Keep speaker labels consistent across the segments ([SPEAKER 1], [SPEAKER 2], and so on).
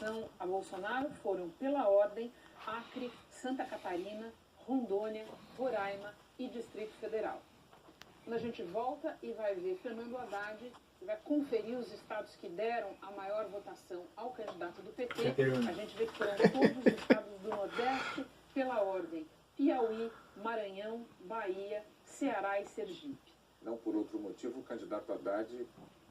[SPEAKER 1] adesão a Bolsonaro foram, pela ordem, Acre, Santa Catarina, Rondônia, Roraima e Distrito Federal. Quando a gente volta e vai ver Fernando Haddad, vai conferir os estados que deram a maior votação ao candidato do PT, a gente vê que foram todos os estados do Nordeste, pela ordem: Piauí, Maranhão, Bahia, Ceará e Sergipe.
[SPEAKER 2] Não por outro motivo, o candidato Haddad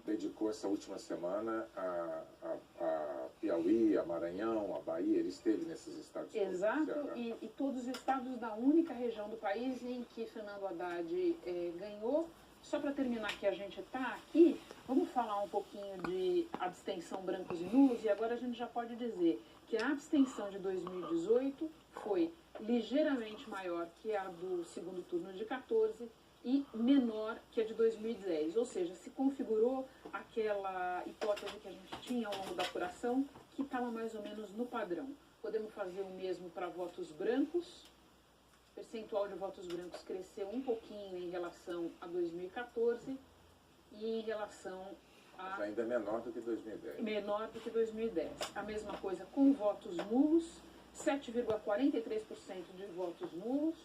[SPEAKER 2] dedicou essa última semana a Piauí, a Maranhão, a Bahia. Ele esteve nesses estados.
[SPEAKER 1] Exato, e todos os estados da única região do país em que Fernando Haddad ganhou. Só para terminar que a gente está aqui, vamos falar um pouquinho de abstenção brancos e nulos, e agora a gente já pode dizer que a abstenção de 2018 foi ligeiramente maior que a do segundo turno de 14 e menor que a de 2010, ou seja, se configurou aquela hipótese que a gente tinha ao longo da apuração, que estava mais ou menos no padrão. Podemos fazer o mesmo para votos brancos. O percentual de votos brancos cresceu um pouquinho em relação a 2014 e em relação a...
[SPEAKER 2] Mas ainda é menor do que 2010.
[SPEAKER 1] Menor do que 2010. A mesma coisa com votos nulos, 7,43% de votos nulos,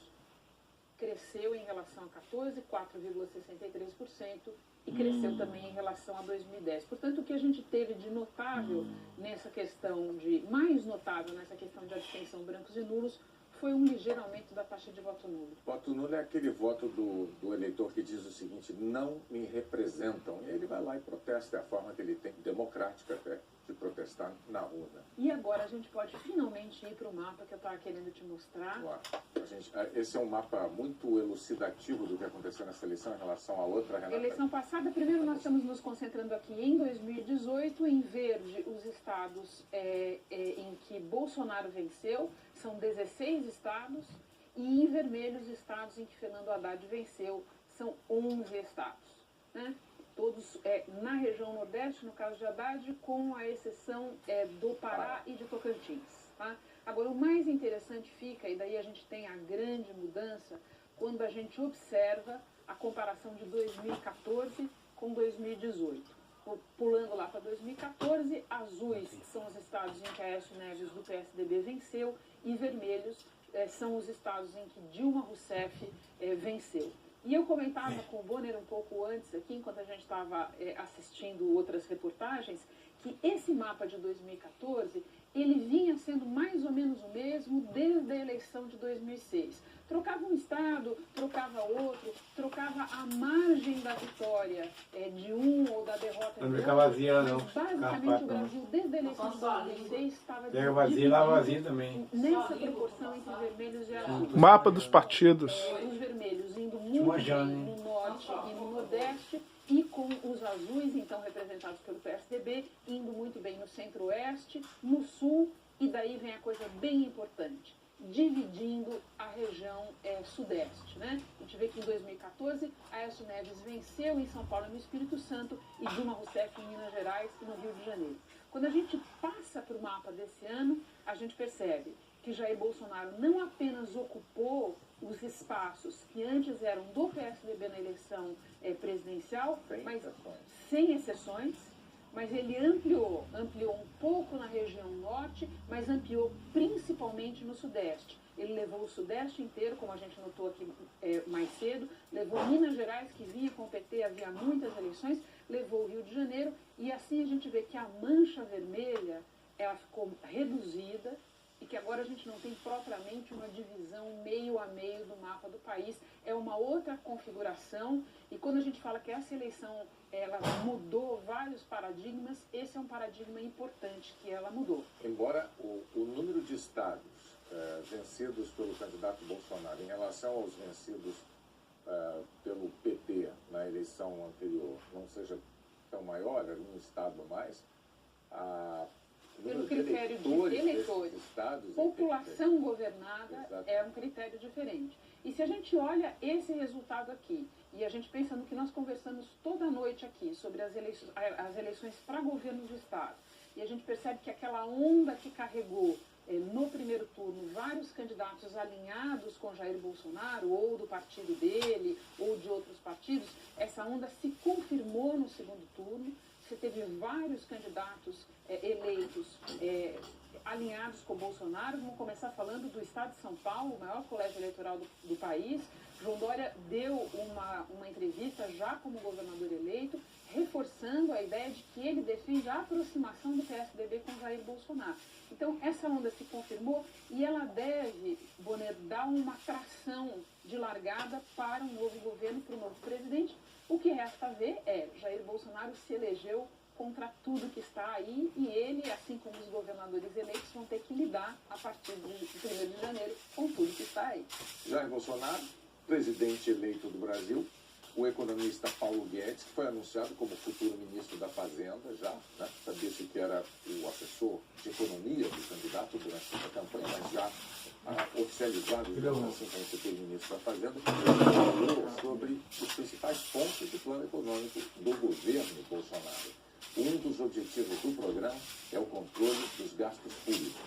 [SPEAKER 1] cresceu em relação a 14, 4,63%, e cresceu também em relação a 2010. Portanto, o que a gente teve de notável nessa questão mais notável nessa questão de abstenção brancos e nulos, foi um ligeiro aumento da taxa de voto nulo.
[SPEAKER 2] Voto nulo é aquele voto do eleitor que diz o seguinte: não me representam. E ele vai lá e protesta. É a forma que ele tem, democrática até, de protestar na urna.
[SPEAKER 1] E agora a gente pode finalmente ir para o mapa que eu estava querendo te mostrar.
[SPEAKER 2] Esse é um mapa muito elucidativo do que aconteceu nessa eleição em relação à outra, Renata.
[SPEAKER 1] Eleição passada, primeiro nós estamos nos concentrando aqui em 2018, em verde os estados em que Bolsonaro venceu, são 16 estados, e em vermelho os estados em que Fernando Haddad venceu, são 11 estados, né? Todos na região Nordeste, no caso de Haddad, com a exceção do Pará e de Tocantins. Tá? Agora, o mais interessante fica, e daí a gente tem a grande mudança, quando a gente observa a comparação de 2014 com 2018. Pulando lá para 2014, azuis são os estados em que Aécio Neves do PSDB venceu, e vermelhos são os estados em que Dilma Rousseff venceu. E eu comentava com o Bonner um pouco antes aqui, enquanto a gente estava assistindo outras reportagens, que esse mapa de 2014, ele vinha sendo mais ou menos o mesmo desde a eleição de 2006. Trocava um estado, trocava outro, trocava a margem da vitória de um ou da derrota de outro.
[SPEAKER 3] Vazia, não.
[SPEAKER 1] Basicamente o Brasil, desde a eleição de 2006, estava
[SPEAKER 3] Pega vazia e lá vazia também.
[SPEAKER 1] Nessa proporção entre vermelhos e azuis.
[SPEAKER 4] Mapa dos partidos.
[SPEAKER 1] Os vermelhos indo muito bem no norte e no nordeste, e com os azuis, então representados pelo PSDB, indo muito bem no centro-oeste, no sul, e daí vem a coisa bem importante, dividindo a região sudeste, né? A gente vê que em 2014, Aécio Neves venceu em São Paulo e no Espírito Santo, e Dilma Rousseff em Minas Gerais e no Rio de Janeiro. Quando a gente passa para o mapa desse ano, a gente percebe que Jair Bolsonaro não apenas ocupou os espaços que antes eram do PSDB na eleição presidencial, mas sem exceções, mas ele ampliou um pouco na região norte, mas ampliou principalmente no sudeste. Ele levou o sudeste inteiro, como a gente notou aqui mais cedo, levou Minas Gerais, que vinha com o PT, havia muitas eleições, levou o Rio de Janeiro, e assim a gente vê que a mancha vermelha ela ficou reduzida, e que agora a gente não tem propriamente uma divisão meio a meio do mapa do país, é uma outra configuração, e quando a gente fala que essa eleição ela mudou vários paradigmas, esse é um paradigma importante que ela mudou.
[SPEAKER 2] Embora o número de estados vencidos pelo candidato Bolsonaro em relação aos vencidos pelo PT na eleição anterior não seja tão maior, era um estado a mais,
[SPEAKER 1] pelo critério de eleitores, população governada é um critério diferente. E se a gente olha esse resultado aqui, e a gente pensa no que nós conversamos toda noite aqui, sobre as eleições para governo do Estado, e a gente percebe que aquela onda que carregou no primeiro turno vários candidatos alinhados com Jair Bolsonaro, ou do partido dele, ou de outros partidos, essa onda se confirmou no segundo turno, você teve vários candidatos eleitos alinhados com o Bolsonaro. Vamos começar falando do Estado de São Paulo, o maior colégio eleitoral do país. João Dória deu uma entrevista já como governador eleito, reforçando a ideia de que ele defende a aproximação do PSDB com Jair Bolsonaro. Então, essa onda se confirmou e ela deve, Bonner, dar uma tração de largada para um novo governo, para o novo presidente. O que resta ver é Jair Bolsonaro se elegeu contra tudo que está aí e ele, assim como os governadores eleitos, vão ter que lidar a partir de 1º de janeiro com tudo que está aí.
[SPEAKER 2] Jair Bolsonaro, presidente eleito do Brasil, o economista Paulo Guedes, que foi anunciado como futuro ministro da Fazenda, já, né? Sabia-se que era o assessor de economia do candidato durante essa campanha, mas já oficializado assim, como futuro ministro da Fazenda, falou sobre os principais pontos do plano econômico do governo Bolsonaro. Um dos objetivos do programa é o controle dos gastos públicos.